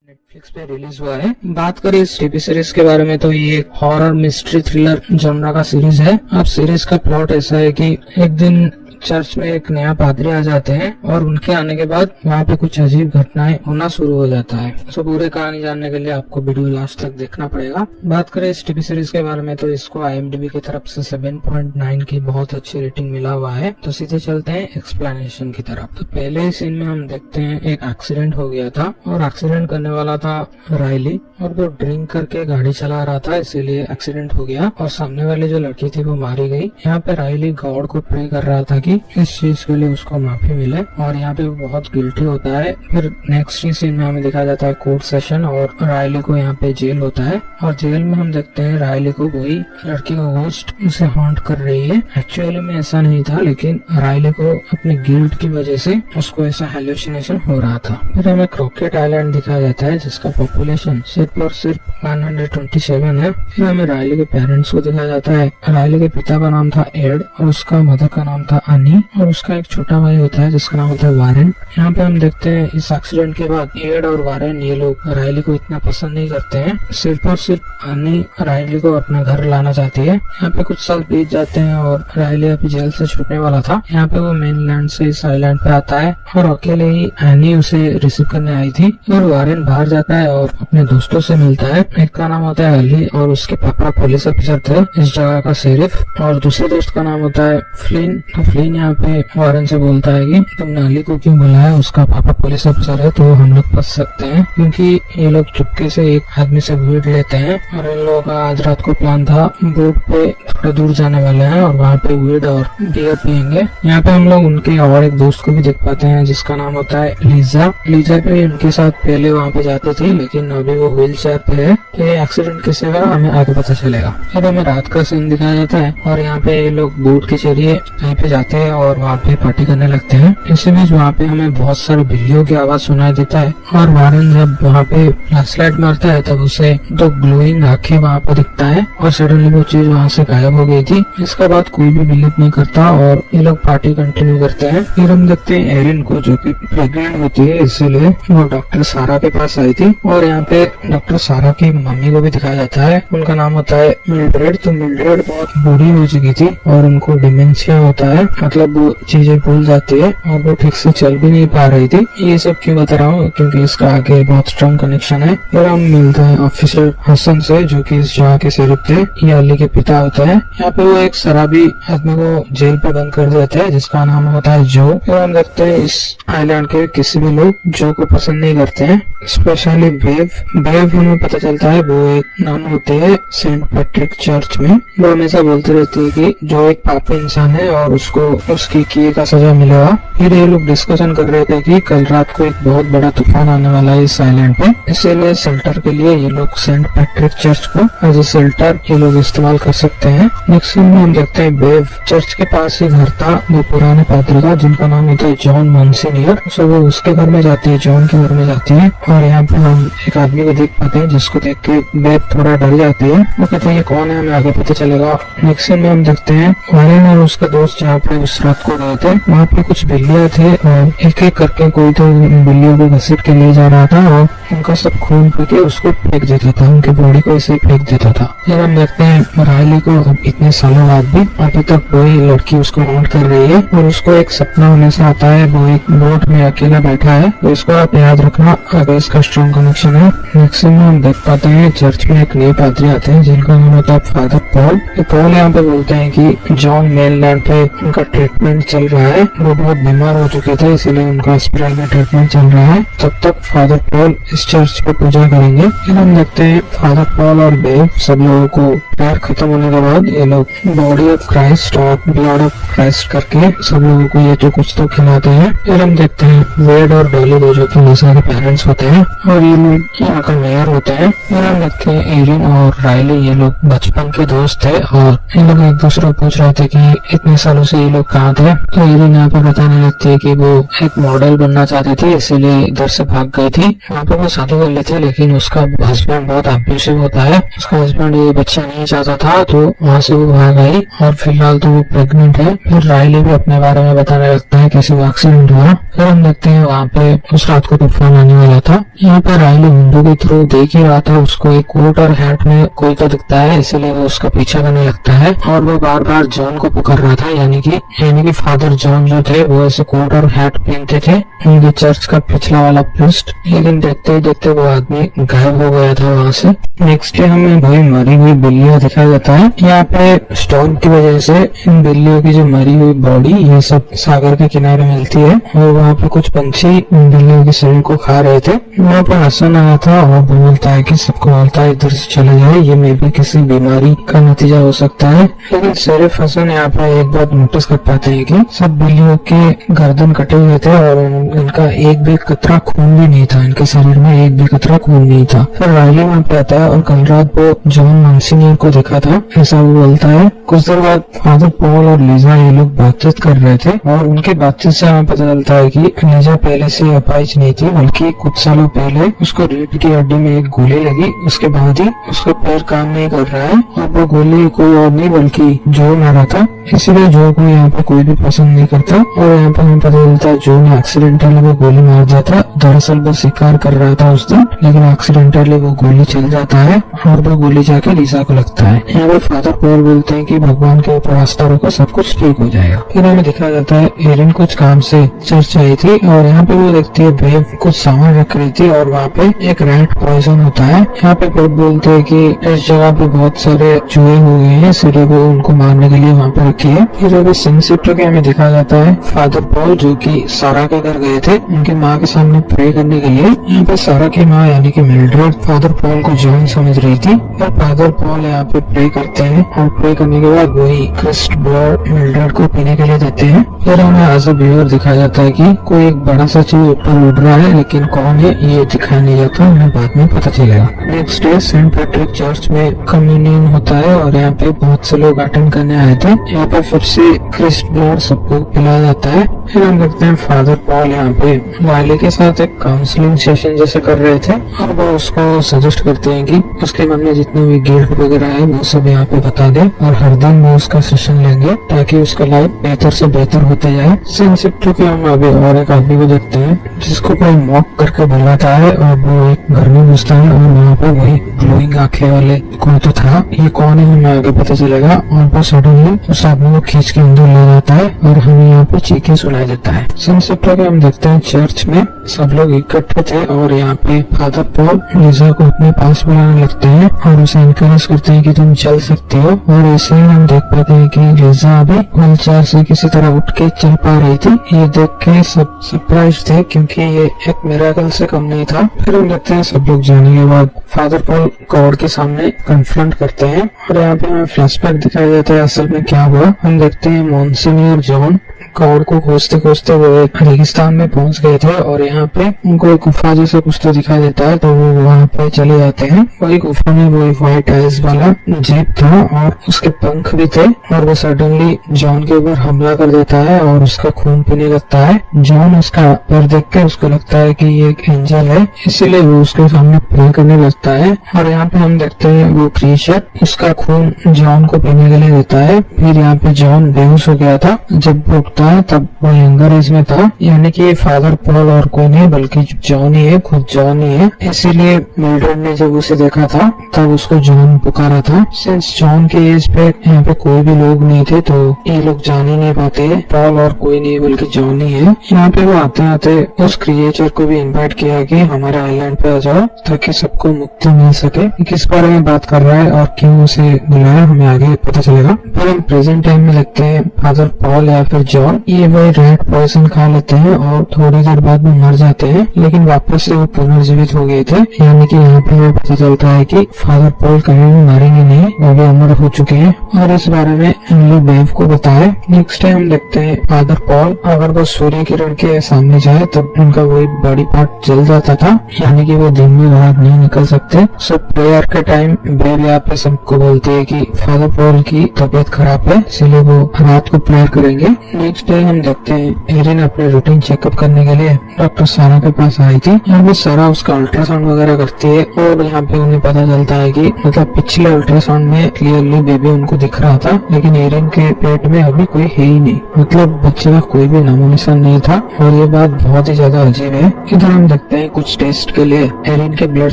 Netflix पे release हुआ है। बात करें इस टीवी सीरीज के बारे में तो ये एक हॉरर मिस्ट्री थ्रिलर जॉनरा का सीरीज है। अब सीरीज का प्लॉट ऐसा है कि एक दिन चर्च में एक नया पादरी आ जाते हैं और उनके आने के बाद वहाँ पे कुछ अजीब घटनाएं होना शुरू हो जाता है। तो पूरे कहानी जानने के लिए आपको वीडियो लास्ट तक देखना पड़ेगा। बात करें इस टीवी सीरीज के बारे में तो इसको IMDb की तरफ से 7.9 की बहुत अच्छी रेटिंग मिला हुआ है। तो सीधे चलते हैं एक्सप्लेनेशन की तरफ। तो पहले ही सीन में हम देखते हैं एक एक्सीडेंट हो गया था और एक्सीडेंट करने वाला था रायली और वो ड्रिंक करके गाड़ी चला रहा था, इसीलिए एक्सीडेंट हो गया और सामने वाली जो लड़की थी वो मारी गई। यहाँ पे रायली गॉड को प्रे कर रहा था कि इस चीज के लिए उसको माफी मिले और यहाँ पे वो बहुत गिल्टी होता है। फिर नेक्स्ट सीन में हमें दिखाया जाता है कोर्ट सेशन और रायली को यहाँ पे जेल होता है और जेल में हम देखते हैं रायली को वही लड़की का घोस्ट उसे हॉन्ट कर रही है। एक्चुअली में ऐसा नहीं था, लेकिन रायली को अपने गिल्ट की वजह से उसको ऐसा हेलुसिनेशन हो रहा था। फिर हमें क्रॉकेट आइलैंड दिखाया जाता है जिसका पॉपुलेशन सिर्फ और सिर्फ 127 है। फिर हमें रायली के पेरेंट्स को दिखाया जाता है। रायली के पिता का नाम था एड और उसका मदर का नाम था अनी और उसका एक छोटा भाई होता है जिसका नाम होता है वारेन। यहाँ पे हम देखते हैं इस एक्सीडेंट के बाद एड और वारेन ये लोग रायली को इतना पसंद नहीं करते हैं। सिर्फ और सिर्फ अनी रायली को अपने घर लाना चाहती है। यहाँ पे कुछ साल बीत जाते हैं और रायली अभी जेल से छूटने वाला था। यहाँ पे वो मेनलैंड से इस आइलैंड पे आता है और अकेले ही एनी उसे रिसीव करने आई थी और वारेन बाहर जाता है और अपने दोस्तों से मिलता है। एक का नाम होता है अली और उसके पापा पुलिस ऑफिसर थे इस जगह का शेरिफ, और दूसरे दोस्त का नाम होता है फ्लिन। तो फ्लिन यहाँ पे वारेन से बोलता है कि तुमने अली को क्यों बुलाया, उसका पापा पुलिस ऑफिसर है तो हम लोग फंस सकते हैं, क्योंकि ये लोग चुपके से एक आदमी से वीड लेते हैं और इन लोगों का आज रात को प्लान था बोट पे थोड़ा दूर जाने वाले हैं और वहाँ पे वीड और बियर पियेंगे। यहाँ पे हम लोग उनके और एक दोस्त को भी देख पाते हैं जिसका नाम होता है लीजा। लीजा भी उनके साथ पहले वहाँ पे जाते थे, लेकिन अभी वो व्हील चेयर पे है। तो ये एक्सीडेंट कैसे हुआ हमें आगे पता चलेगा। फिर हमें रात का सीन दिखाया जाता है और यहाँ पे ये लोग बोट के जरिए कहीं पे जाते हैं और वहाँ पे पार्टी करने लगते हैं। इसी बीच वहाँ पे हमें बहुत सारे बिल्लियों की आवाज सुनाई देता है और वारेन जब वहाँ पे फ्लैशलाइट मारता है तब उसे दो ग्लोइंग आंखें वहाँ पे दिखता है और सडनली वो चीज वहाँ से गायब हो गई थी। इसका बाद कोई भी बिलीव नहीं करता और ये लोग पार्टी कंटिन्यू करते हैं। फिर हम देखते हैं एरिन को जो कि प्रेग्नेंट होती है, इसीलिए वो डॉक्टर सारा के पास आई थी और यहाँ पे डॉक्टर सारा की मम्मी को भी दिखाया जाता है। उनका नाम होता है मिल्ड्रेड। तो मिल्ड्रेड बहुत बूढ़ी हो चुकी थी और उनको डिमेंशिया होता है, मतलब वो चीजें भूल जाती है और वो ठीक से चल भी नहीं पा रही थी। ये सब क्यों बता रहा हूँ क्योंकि इसका आगे बहुत स्ट्रॉन्ग कनेक्शन है। फिर हम मिलते हैं ऑफिसर हसन से जो कि इस जगह के शेरिफ थे। ये अली के पिता होते हैं। यहाँ पे वो एक शराबी आदमी को जेल पे बंद कर देते हैं जिसका नाम होता है जो। फिर हम देखते हैं इस आइलैंड के किसी भी लोग जो को पसंद नहीं करते हैं, स्पेशली बेव हमें पता चलता है वो एक नाम होते है सेंट पैट्रिक चर्च में। वो हमेशा बोलते रहती है कि जो एक पापी इंसान है और उसको उसकी किए का सजा मिलेगा। फिर ये लोग डिस्कशन कर रहे थे कि कल रात को एक बहुत बड़ा तूफान आने वाला है इस आइलैंड पे, इसीलिए शेल्टर के लिए ये लोग सेंट पैट्रिक चर्च को एज ए शेल्टर ये लोग इस्तेमाल कर सकते हैं। नेक्स्ट सीन में हम देखते हैं बेव चर्च के पास ही घर था वो पुराने पादरी का जिनका नाम होता है जॉन मॉन्सिनियर। सो वो उसके घर में जाती है, जॉन के घर में जाती है और यहाँ पे हम एक आदमी को देख पाते हैं जिसको देख के बेव थोड़ा डर जाती है। वो कहते हैं ये कौन है, हमें आगे पता चलेगा। नेक्स्ट सीन में हम देखते हैं वारेन और उसका दोस्त जहाँ पे उस रात को गए थे वहाँ पे कुछ बिल्लियाँ थे और एक एक करके कोई तो बिल्लियों को घसीट के ले जा रहा था और उनका सब खून पी के उसको फेंक देता था, उनकी बॉडी को ऐसे फेंक देता था। फिर हम देखते हैं रायली को अब इतने सालों बाद भी अभी तक वही लड़की उसको हॉन्ट कर रही है और उसको एक सपना हमेशा आता है, वो एक बोट में अकेला बैठा है। तो इसको आप याद रखना, आगे इसका स्ट्रॉन्ग कनेक्शन है। नेक्स्ट में हम देख पाते हैं चर्च में एक नए पादरी आते हैं जिनका नाम होता है फादर पॉल। पॉल यहाँ पे बोलते हैं कि जॉन मेनलैंड पे उनका ट्रीटमेंट चल रहा है, वो बहुत बीमार हो चुके थे इसीलिए उनका अस्पताल में ट्रीटमेंट चल रहा है, तब तक फादर पॉल इस चर्च पे पूजा करेंगे। फिर हम देखते हैं फादर पॉल और बेव सब लोगों को प्यार खत्म होने के बाद ये लोग बॉडी ऑफ क्राइस्ट और ब्लड ऑफ क्राइस्ट करके सब लोगों को ये तो कुछ तो खिलाते हैं। फिर हम देखते हैं वेड और डॉली जो कि लिसा के पेरेंट्स होते हैं और ये लोग यहाँ का मेयर होते हैं। फिर हम देखते हैं एरिन और रायली ये लोग बचपन के दोस्त थे और ये लोग एक दूसरे को पूछ रहे थे कि इतने सालों से ये लोग कहाँ थे। तो एरिन यहाँ पे बताने लगती है कि वो एक मॉडल बनना चाहती थी, इसीलिए इधर से भाग गई थी। वहाँ पे वो शादी कर लेती है, लेकिन उसका हस्बैंड बहुत अब्यूसिव होता है। उसका हस्बैंड ये बच्चा नहीं चाहता था, तो वहाँ से वो भाग आई और फिलहाल तो वो प्रेग्नेंट है। फिर राइली भी अपने बारे में बताने लगता है कैसे वो एक्सीडेंट हुआ। फिर हम देखते हैं वहाँ पे उस रात को तूफान आने वाला था। यहाँ पे राइली विंडो के थ्रू देख ही रहा था, उसको एक कोट और हैट में कोई तो दिखता है, इसीलिए वो उसका पीछा करने लगता है और वो बार बार जॉन को पुकार रहा था, यानी कि फादर जॉन जो थे वो ऐसे कोट और हैट पहनते थे, उनके चर्च का पिछला वाला प्रिस्ट। लेकिन देखते ही देखते वो आदमी गायब हो गया था वहाँ से। नेक्स्ट डे हमें वही मरी हुई बिल्लियां दिखाया जाता है। यहाँ पे स्टॉर्म की वजह से इन बिल्लियों की जो मरी हुई बॉडी ये सब सागर के किनारे मिलती है और वहाँ पे कुछ पंछी इन बिल्लियों के शरीर को खा रहे थे। वहाँ पर हसन आया था और वो बोलता है कि सबको बोलता है इधर से चले जाए, ये मे भी किसी बीमारी का नतीजा हो सकता है। लेकिन सिर्फ हसन यहाँ पे एक बात नोटिस कर पाते हैं कि सब बिल्लियों के गर्दन कटे हुए थे और इनका एक भी कतरा खून भी नहीं था, इनके शरीर में एक भी कतरा खून नहीं था। फिर राइली वहाँ पे आता है और कल रात वो जॉन मॉन्सिनियर को देखा था, ऐसा वो बोलता है। कुछ देर बाद फादर पॉल और लीजा ये लोग बातचीत कर रहे थे और उनकी बातचीत से हमें पता चलता है कि लीजा पहले से अपाहिज नहीं थी, बल्कि कुछ सालों पहले उसको रीढ़ की हड्डी में एक गोली लगी, उसके बाद ही उसका पैर काम नहीं कर रहा है और वो गोली कोई और नहीं बल्कि जो मारा था। इसीलिए जो को यहाँ पे कोई भी पसंद नहीं करता और यहाँ पे हमें पता चलता है जो ने एक्सीडेंटली वो गोली मार दिया था। दरअसल वो शिकार कर रहा था उस दिन, लेकिन एक्सीडेंटली वो गोली चल जाता है और वो गोली जाके लीजा को लगता है। यहाँ पे फादर पॉल बोलते हैं कि भगवान के ऊपर आस्था रखो, सब कुछ ठीक हो जाएगा। फिर हमें दिखाया जाता है एरिन कुछ काम से चर्च आई थी और यहाँ पे वो देखती है बेब कुछ सामान रख रही थी और वहाँ पे एक रैट पॉइजन होता है। यहाँ पे बेब बोलते हैं कि इस जगह पे बहुत सारे चूहे हो गए हैं, इसलिए वो उनको मारने के लिए वहाँ पे रखी है। फिर अभी सनसेट के हमें दिखाया जाता है फादर पॉल जो कि सारा के घर गए थे उनकी माँ के सामने प्रे करने के लिए। यहाँ पे सारा की माँ यानी कि मिल्ड्रेड फादर पॉल को जॉन समझ रही थी और फादर पॉल यहाँ पे प्रे करते हैं और प्रे करने के बाद वही क्रिस्ट ब्लड मिल्ड्रेड को पीने के लिए देते हैं। फिर हमें एज अ व्यूअर दिखाया जाता है कि कोई एक बड़ा सा चीज ऊपर उड़ रहा है, लेकिन कौन है ये दिखाया नहीं जाता, हमें बाद में पता चलेगा। Next day Saint Patrick church में कम्युनियन होता है और यहाँ पे बहुत से लोग अटेंड करने आए थे। यहाँ पे फिर से क्रिस्ट ब्लड सबको पिलाया जाता है। फिर हम देखते हैं फादर पॉल यहाँ पे वाइली के साथ एक काउंसलिंग सेशन जैसे कर रहे थे और वो उसको सजेस्ट करते हैं कि उसके मन में जितने भी गिल्ट वगैरह है वो सब यहाँ पे बता दे और हर दिन वो उसका सेशन लेंगे ताकि उसका लाइफ बेहतर से बेहतर होते जाए। सिंसिप्टो के हम अभी और एक आदमी को देखते हैं जिसको कोई मॉक करके बुलाता है और वो एक घर में घुसता है और वहाँ पे वही ग्लोइंग आंखें वाले कोई तो था, ये कौन है हमें आगे पता चलेगा। और वो सडनली उस आदमी को खींच के अंदर ले जाता है और हमें यहाँ पे चीखें सुनाई देता है। सनसेट के हम देखते हैं चर्च में सब लोग इकट्ठे थे और यहाँ पे फादर पॉल लीजा को अपने पास बुलाने लगते हैं और उसे इनकरेज करते हैं कि तुम चल सकती हो। और ऐसे ही हम देख पाते हैं कि लीजा अभी व्हीलचेयर से किसी तरह उठ के चल पा रही थी। ये देख के सब सरप्राइज थे क्योंकि ये एक मिरेकल से कम नहीं था। फिर हम देखते हैं सब लोग जाने के बाद फादर पॉल गॉड के सामने कन्फ्रंट करते हैं और यहाँ पे हमें फ्लैशबैक दिखाया जाता है असल में क्या हुआ। हम देखते हैं मॉन्सिन्योर जॉन गॉड को खोजते खोजते वो एक रेगिस्तान में पहुंच गए थे और यहाँ पे उनको एक गुफा जैसा कुछ तो दिखाई देता है, तो वो वहाँ पे चले जाते हैं। वही गुफा में वो व्हाइट आइज वाला जीप था और उसके पंख भी थे और वो सडनली जॉन के ऊपर हमला कर देता है और उसका खून पीने लगता है। जॉन उसका पैर देख के उसको लगता है कि ये एक एंजल है, इसीलिए वो उसके सामने प्रे करने लगता है। और यहाँ पे हम देखते हैं वो क्रीचर उसका खून जॉन को पीने के लिए देता है। फिर यहाँ पे जॉन बेहोश हो गया था, जब वो उठता है तब वो यंगर एज में था, यानी कि फादर पॉल और कोई नहीं बल्कि जॉन ही है, खुद जॉन ही है। इसीलिए मिल्ड्रेड ने जब उसे देखा था तब उसको जॉन पुकारा था। सिंस जॉन के एज पे यहाँ पे कोई भी लोग नहीं थे तो ये लोग जान ही नहीं पाते पॉल और कोई नहीं बल्कि जॉन ही है। यहाँ पे वो आते आते उस क्रिएचर को भी इन्वाइट किया कि हमारे आइलैंड पे आ जाओ ताकि सबको मुक्ति मिल सके। किस बारे में बात कर रहा है और क्यों उसे बुलाया हमें आगे पता चलेगा। पर हम प्रेजेंट टाइम में देखते हैं फादर पॉल या फिर जॉन ये वही रेड पॉइजन खा लेते हैं और थोड़ी देर बाद में मर जाते हैं, लेकिन वापस से वो पुनर्जीवित हो गए थे। यानी कि यहाँ पे हमें पता चलता है कि फादर पॉल कभी भी मरेंगे नहीं, वो भी अमर हो चुके हैं और इस बारे में एमिली बेव को बताए। नेक्स्ट टाइम हम देखते हैं फादर पॉल अगर वो सूर्य किरण के सामने जाए तब उनका वही बॉडी पार्ट जल जाता था, यानी कि वो दिन में बाहर नहीं निकल सकते। सो प्रेयर के टाइम बेव यहाँ पे सबको बोलती है कि फादर पॉल की तबीयत खराब है, इसलिए वो रात को प्रेयर करेंगे। नेक्स्ट डे हम देखते हैं एरिन अपने रूटीन चेकअप करने के लिए डॉक्टर सारा के पास आई थी। यहाँ पे सारा उसका अल्ट्रासाउंड वगैरह करती है और यहाँ पे उन्हें पता चलता है कि मतलब पिछले अल्ट्रासाउंड में क्लियरली बेबी उनको दिख रहा था, लेकिन एरिन के पेट में अभी कोई है ही नहीं, मतलब बच्चे का कोई भी नामो निशान नहीं था और ये बात बहुत ही ज्यादा अजीब है। इधर हम देखते हैं कुछ टेस्ट के लिए एरिन के ब्लड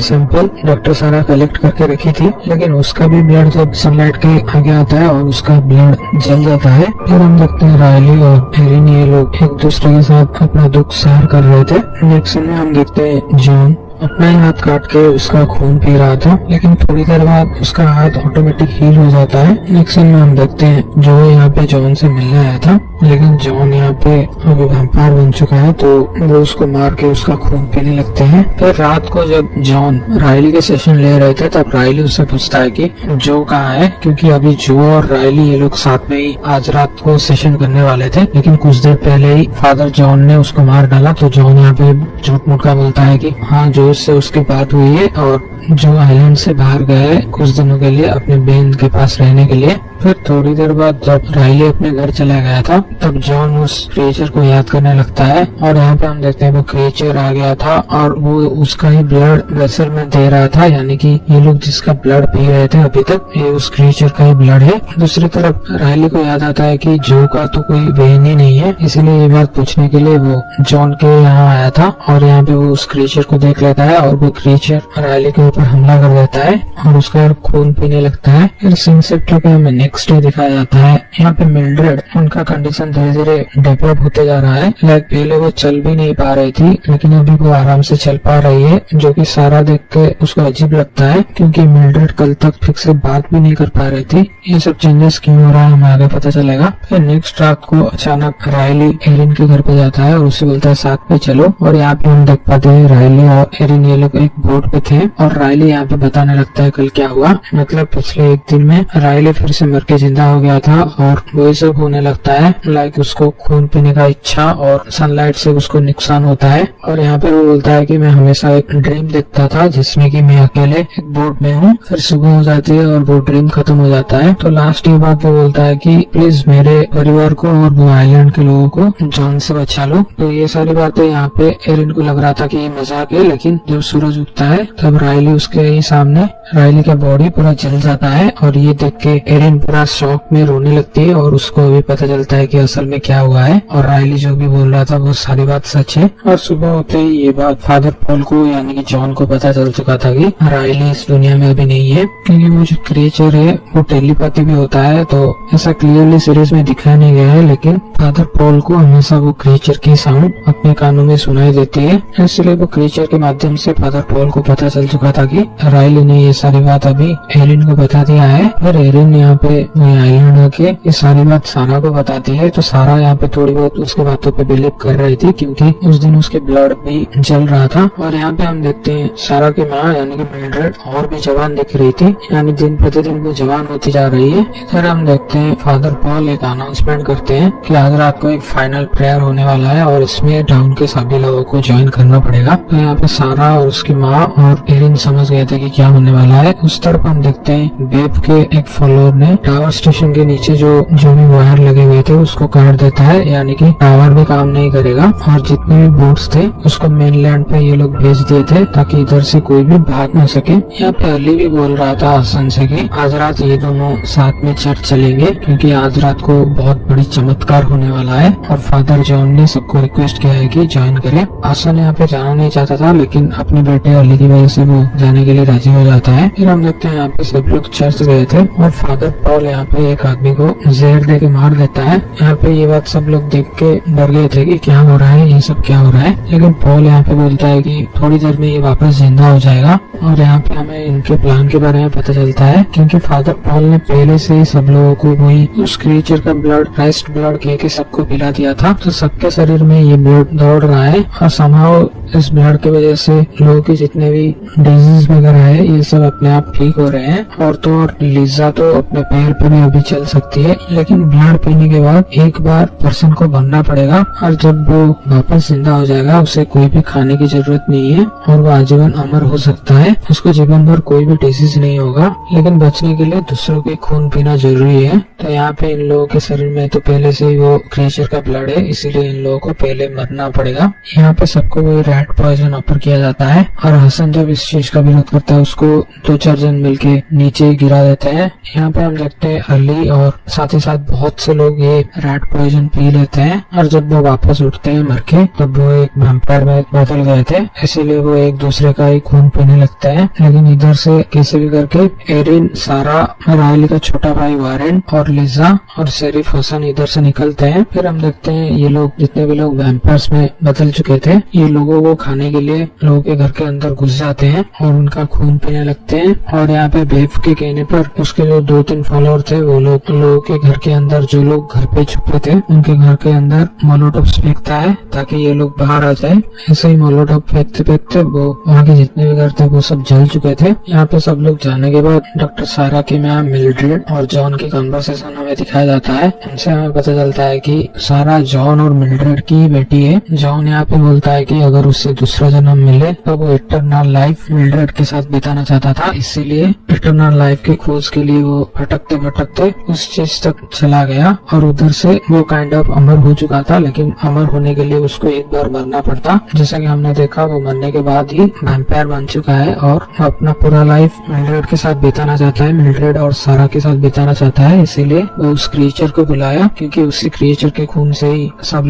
सैंपल डॉक्टर सारा कलेक्ट करके रखी थी, लेकिन उसका भी ब्लड जब सनलाइट के आगे आता है और उसका ब्लड जल जाता है। फिर हम देखते हैं रायली और एरिन ये लोग एक दूसरे के साथ अपना दुख सार कर रहे थे। नेक्स्ट में हम देखते हैं जॉन अपना ही हाथ काट के उसका खून पी रहा था, लेकिन थोड़ी देर बाद उसका हाथ ऑटोमेटिक हील हो जाता है। नेक्स्ट में हम देखते हैं जो यहाँ पे जॉन से मिलने आया था, लेकिन जॉन यहाँ पे अब वैम्पायर बन चुका है तो वो उसको मार के उसका खून पीने लगते हैं। फिर रात को जब जॉन रायली के सेशन ले रहे थे तब रायली उससे पूछता है कि जो कहाँ है, क्योंकि अभी जो और रायली ये लोग साथ में ही आज रात को सेशन करने वाले थे, लेकिन कुछ देर पहले ही फादर जॉन ने उसको मार डाला। तो जॉन यहाँ पे झूठ मूठ का बोलता है कि हाँ जो से उसकी बात हुई है और जो आइलैंड से बाहर गया है कुछ दिनों के लिए अपने बहन के पास रहने के लिए। फिर थोड़ी देर बाद जब रायली अपने घर चला गया था तब जॉन उस क्रिएचर को याद करने लगता है और यहाँ पे हम देखते हैं वो क्रिएचर आ गया था और वो उसका ही ब्लड वेसल में दे रहा था, यानी कि ये लोग जिसका ब्लड पी रहे थे अभी तक ये उस क्रिएचर का ही ब्लड है। दूसरी तरफ रायली को याद आता है कि जो का तो कोई बहन ही नहीं है, इसीलिए ये बात पूछने के लिए वो जॉन के यहाँ आया था और यहाँ पे वो उस क्रिएचर को देख लेता है और वो क्रिएचर रायली के ऊपर हमला कर देता है और उसका खून पीने लगता है। फिर सीन शिफ्ट होकर हमें नेक्स्ट डे दिखाया जाता है। यहाँ पे मिल्ड्रेड उनका कंडीशन धीरे धीरे डेवलप होते जा रहा है। लाइक पहले वो चल भी नहीं पा रही थी, लेकिन अभी वो आराम से चल पा रही है, जो कि सारा देख के उसको अजीब लगता है क्योंकि मिल्ड्रेड कल तक ठीक से बात भी नहीं कर पा रही थी। ये सब चेंजेस क्यों हो रहा है हमें आगे पता चलेगा। फिर नेक्स्ट रात को अचानक रायली एरिन के घर पे जाता है और उससे बोलता है साथ में चलो, और यहाँ पे हम देख पाते हैं रायली और एरिन ये लोग एक बोट पे थे और रायली यहाँ पे बताने लगता है कल क्या हुआ। मतलब पिछले एक दिन में रायली फिर से मर के जिंदा हो गया था और वही सब होने लगता है। लाइक उसको खून पीने का इच्छा और सनलाइट से उसको नुकसान होता है और यहाँ पे वो बोलता है कि मैं हमेशा एक ड्रीम देखता था जिसमें कि मैं अकेले एक बोट में हूँ। फिर सुबह हो जाती है और वो ड्रीम खत्म हो जाता है। तो लास्ट ये बात वो बोलता है कि प्लीज मेरे परिवार को और वो आइलैंड के लोगों को जॉन से बचा लो। तो ये सारी बातें यहाँ पे एरिन को लग रहा था कि ये मजाक है, लेकिन जब सूरज उगता है तब रायली उसके ही सामने रायली का बॉडी पूरा जल जाता है और ये देख के एरिन पूरा शॉक में रोने लगती है और उसको अभी पता चलता है कि असल में क्या हुआ है और रायली जो भी बोल रहा था वो सारी बात सच है। और सुबह होते ही ये बात फादर पॉल को यानी कि जॉन को पता चल चुका था कि रायली इस दुनिया में अभी नहीं है, क्योंकि वो जो क्रिएचर है वो टेलीपैथी भी होता है। तो ऐसा क्लियरली सीरीज में दिखाया नहीं गया है, लेकिन फादर पॉल को हमेशा वो क्रिएचर की साउंड अपने कानों में सुनाई देती है, इसलिए वो क्रिएचर के माध्यम से फादर पॉल को पता चल चुका था कि रायली ने ये सारी बात अभी एरिन को बता दिया है। फिर एरिन यहाँ पे आइलैंड आके ये सारी बात सारा को बताती है। तो सारा यहाँ पे थोड़ी बहुत उसके बातों पे बिलीव कर रही थी क्योंकि उस दिन उसके ब्लड भी जल रहा था। और यहाँ पे हम देखते हैं सारा की माँ यानी कि मिल्ड्रेड और भी जवान दिख रही थी, यानी दिन प्रतिदिन वो जवान होती जा रही है। इधर हम देखते हैं फादर पॉल एक अनाउंसमेंट करते हैं कि आज रात को एक फाइनल प्रेयर होने वाला है और इसमें टाउन के सभी लोगों को ज्वाइन करना पड़ेगा। तो यहाँ पे सारा और उसकी माँ और एरिन समझ गए थे कि क्या होने वाला है। उस तरफ हम देखते हैं बेब के एक फॉलोअर ने टावर स्टेशन के नीचे जो भी वायर लगे हुए थे उसको काट देता है, यानी कि टावर भी काम नहीं करेगा और जितने भी बोट्स थे उसको मेनलैंड पे ये लोग भेज दिए थे ताकि इधर से कोई भी भाग न सके। यहाँ पे अली भी बोल रहा था हसन से कि आज रात ये दोनों साथ में चर्च चलेंगे क्योंकि आज रात को बहुत बड़ी चमत्कार होने वाला है और फादर जॉन ने सबको रिक्वेस्ट किया है कि ज्वाइन करे। हसन यहाँ पे जाना नहीं चाहता था, लेकिन अपने बेटे अली की वजह से वो जाने के लिए राजी हो जाता है। फिर हम देखते हैं यहाँ पे सब लोग चर्च गए थे और फादर पॉल यहाँ पे एक आदमी को जहर दे के मार देता है। यहाँ पे ये बात सब लोग देख के डर गए थे कि क्या हो रहा है, ये सब क्या हो रहा है। लेकिन पॉल यहाँ पे बोलता है कि थोड़ी देर में ये वापस जिंदा हो जाएगा। और यहाँ पे हमें इनके प्लान के बारे में पता चलता है, क्योंकि फादर पॉल ने पहले से ही सब लोगों को वही उस क्रिएचर का ब्लड, राइस्ड ब्लड कह के सबको पिला दिया था। तो सबके शरीर में ये ब्लड दौड़ रहा है और समहाउ इस ब्लड की वजह से लोगों के जितने भी डिजीज वगैरह है ये सब अपने आप ठीक हो रहे हैं। और तो और लिजा तो अपने पैर पे भी अभी चल सकती है, लेकिन ब्लड पीने के बाद एक बार पर्सन को बनना पड़ेगा और जब वो वापस जिंदा हो जाएगा उसे कोई भी खाने की जरूरत नहीं है और वो आजीवन अमर हो सकता है। उसको जीवन भर कोई भी डिजीज नहीं होगा, लेकिन बचने के लिए दूसरों के खून पीना जरूरी है। तो यहाँ पे इन लोगों के शरीर में तो पहले से ही वो क्रिएचर का ब्लड है, इसीलिए इन लोगों को पहले मरना पड़ेगा। यहाँ पे सबको वो रैट पॉइजन ऑफर किया जाता है और हसन जब इस चीज का विरोध करता है उसको 2-4 जन मिलके नीचे गिरा देते हैं। यहाँ पे हम देखते हैं अली और साथ ही साथ बहुत से लोग ये रैट पॉइजन पी लेते हैं और जब वो वापस उठते हैं मर के तब वो एक वैम्पायर में बदल गए थे, इसीलिए वो एक दूसरे का ही खून पीने लगता है। लेकिन इधर से कैसे भी करके एरिन, सारा, रायली का छोटा भाई वारेन और लिजा और शेरिफ हसन इधर से निकलते हैं। फिर हम देखते हैं ये लोग जितने भी लोग वैम्पायर्स में बदल चुके थे ये लोगों को खाने के लिए लोगों के घर के अंदर घुस जाते हैं और उनका खून पीने लगते हैं। और यहाँ पे बेफ के कहने पर उसके जो 2-3 फॉलोअर थे वो लोग लोगों के घर के अंदर, जो लोग घर पे छुपे थे उनके घर के अंदर मोलोटॉव फेंकता है ताकि ये लोग बाहर आ जाए। ऐसे ही मोलोटॉव फेंकते फेंकते वो वहाँ के जितने भी घर थे वो सब जल चुके थे। यहाँ पे सब लोग जाने के बाद डॉक्टर सारा की मैम, मिल्ड्रेड और जॉन की कन्वर्सेशन हमें दिखाया जाता है। उनसे हमें पता चलता है कि सारा जॉन और मिल्ड्रेड की बेटी है। जॉन यहाँ पे बोलता है कि अगर उससे दूसरा जन्म मिले तो वो इटरनल लाइफ मिल्ड्रेड के साथ बिताना चाहता था, इसीलिए इटरनल लाइफ की खोज के लिए वो भटकते भटकते उस चीज तक चला गया और उधर से वो काइंड ऑफ अमर हो चुका था। लेकिन अमर होने के लिए उसको एक बार मरना पड़ता। जैसा कि हमने देखा वो मरने के बाद ही वैम्पायर बन चुका है और अपना पूरा लाइफ मिल्ड्रेड के साथ बिताना चाहता है, मिल्ड्रेड और सारा के साथ बिताना चाहता है। इसीलिए वो उस क्रिएचर को बुलाया, क्योंकि उसी क्रिएचर के खून से ही सब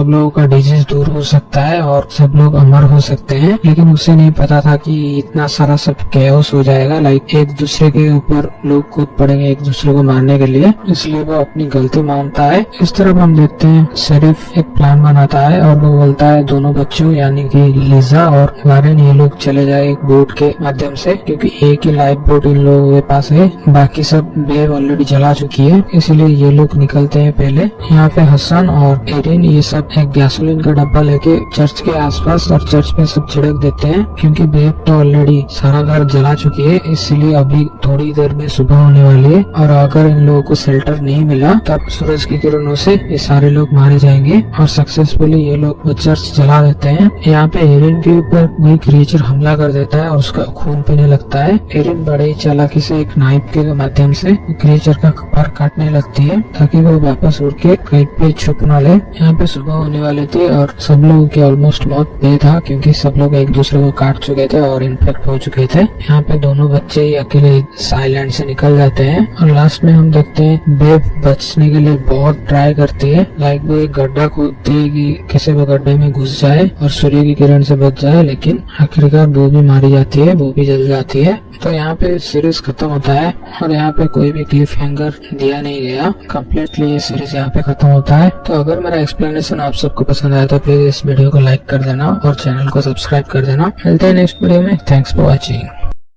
लोगों का डिजीज दूर हो सकता है और सब लोग अमर हो सकते हैं। लेकिन उसे नहीं पता था कि इतना सारा सब कैओस हो जाएगा, लाइक एक दूसरे के ऊपर लोग कूद पड़ेंगे एक दूसरे को मारने के लिए, इसलिए वो अपनी गलती मानता है। इस तरफ हम देखते हैं शेरिफ एक प्लान बनाता है और वो बोलता है दोनों बच्चों यानी कि लिजा और वारेन ये लोग चले जाए एक बोट के माध्यम से, क्योंकि एक ही लाइफ बोट इन लोगों के पास है, बाकी सब बेव ऑलरेडी जला चुकी है, इसलिए ये लोग निकलते हैं पहले। यहाँ पे हसन और एरिन ये सब एक गैसोलीन का डब्बा लेके चर्च के आसपास और चर्च में सब छिड़क देते हैं, क्योंकि बेव तो ऑलरेडी सारा घर जला चुकी है, इसलिए अभी थोड़ी देर में सुबह होने वाली है और अगर इन लोगों को शेल्टर नहीं मिला तब सूरज की किरणों से ये सारे लोग मारे जाएंगे और सक्सेसफुली ये लोग वो चर्च जला देते हैं। यहाँ पे एरिन के ऊपर वही क्रिएचर हमला कर देता है और उसका खून पीने लगता है। एरिन बड़े ही चालाकी से एक नाइफ के माध्यम से क्रिएचर का कपार काटने लगती है ताकि वो वापस उड़ के कहीं पे छुप न ले। यहाँ पे सुबह होने वाले थे और सब लोगों की ऑलमोस्ट मौत तय था, क्योंकि सब लोग एक दूसरे को काट चुके थे और इन्फेक्ट हो चुके थे। यहाँ पे दोनों बच्चे ही अकेले साइलैंड से निकल जाते हैं और लास्ट में हम देखते हैं बेव बचने के लिए बहुत ट्राई करती है, लाइक वो एक गड्ढा खोदती है कि किसी भी गड्ढे में घुस जाए और सूर्य की किरण से बच जाए, लेकिन आखिरकार वो भी मारी जाती है, वो भी जल जाती है। तो यहाँ पे सीरीज खत्म होता है और यहाँ पे कोई भी क्लिफ हैंगर दिया नहीं गया, कम्प्लीटली ये सीरीज यहाँ पे खत्म होता है। तो अगर मेरा एक्सप्लेनेशन आप सबको पसंद आया तो प्लीज इस वीडियो को लाइक कर देना और चैनल को सब्सक्राइब कर देना। मिलते हैं नेक्स्ट वीडियो में। Thanks for watching.